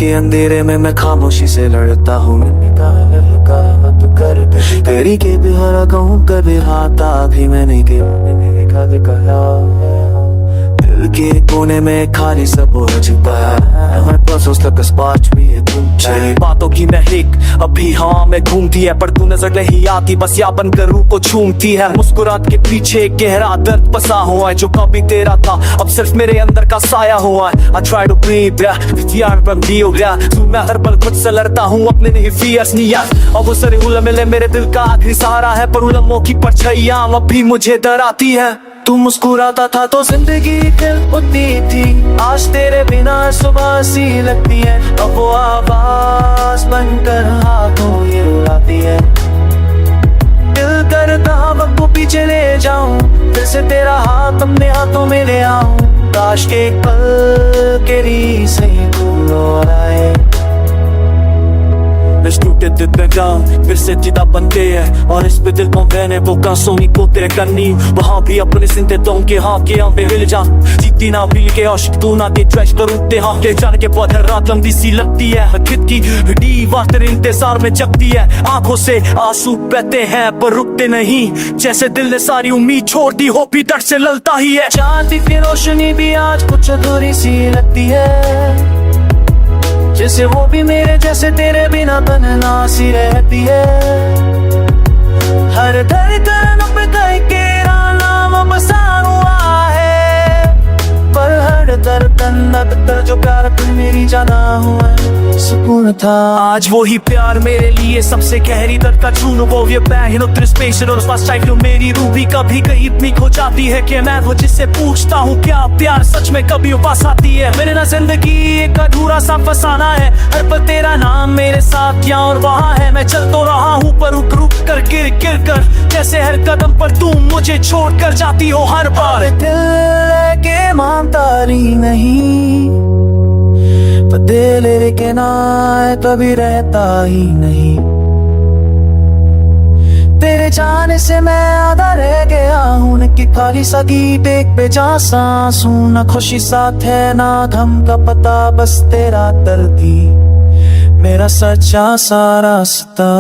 के अंधेरे में मैं खामोशी से लड़ता हूँ। तेरी के भी हरा कहूँ कभी हाथा भी मैंने कहा। दिल के कोने में खाली सब हो चुका है। मैं बस उस तक स्पार्च भी है तुम तेरी बातों की महक अभी हवा में घूमती है, पर तू नजर नहीं आती, बस या बनकर रूह को छूमती है। मुस्कुराहट के पीछे एक गहरा दर्द बसा हुआ है, जो कभी तेरा था अब सिर्फ मेरे अंदर का साया हुआ है। I try to breathe, यार बंदी हो गया तू, मैं हर पल खुद से लड़ता हूँ अपने नहीं फियर्स नहीं यार। अब वो सारे उलझे मेरे दिल का आखिरी सहारा है, पर उलझों की परछाइयां अब भी मुझे डराती है। तू मुस्कुराता था तो जिंदगी खिल उठती थी, आज तेरे बिना सुबह सी लगती है। अब वो आवाज बनकर हाथों ये रुलाती है। दिल करता वक्त को पीछे ले जाऊं, फिर से तेरा हाथ अपने हाथों में ले आऊं। काश के पल के री से तू लौटाए। टूटे दिल पे गाँव फिर से जिदा बनते हैं, और इस पे दिल को मैंने वो कांसोनी को तेरे करनी। वहाँ भी अपने सिंधे तो के हाँ के यहाँ पे हिल जा, जीती ना भील के आशिक तू ना के ट्रैश करूँते हाँ के जाने के बाद हर रात लंबी सी लगती है। खिद की दीवार तेरे इंतजार में जगती है, आंखों से आंसू बहते हैं पर रुकते नहीं। जैसे दिल ने सारी उम्मीद छोड़ दी हो, भी दर्द से ललता ही है। चांद की रोशनी भी आज कुछ अधूरी सी लगती है, जैसे वो भी मेरे जैसे तेरे बिना तन्हा सी रहती है। हर धड़कन पे तेरा नाम बसा हुआ है, पर हर धड़कन अंदर जो प्यार तू मेरी जाना हुआ है सुकून था। आज वो ही प्यार मेरे लिए सबसे गहरी दर्द का चून, वो ये पैन उतर स्पेशल और पास टाइप मेरी रूह भी कभी कहीं इतनी खो जाती है कि मैं वो जिससे पूछता हूँ क्या प्यार सच में कभी उपास आती है। मेरे ना जिंदगी एक अधूरा सा फसाना है, हर पल तेरा नाम मेरे साथ यहाँ और वहाँ है। मैं चल तो रहा हूँ पर रुक रुक कर गिर गिर कर, जैसे हर कदम पर तुम मुझे छोड़ कर जाती हो हर बार। दिल के मानता नहीं, पर दिल के ना कभी रहता ही नहीं। तेरे जाने से मैं आधा रह गया हूँ कि खाली सा गीत एक बेजान सांस हूँ। ना खुशी साथ है ना गम का पता, बस तेरा दर्द ही मेरा सच्चा सा रास्ता।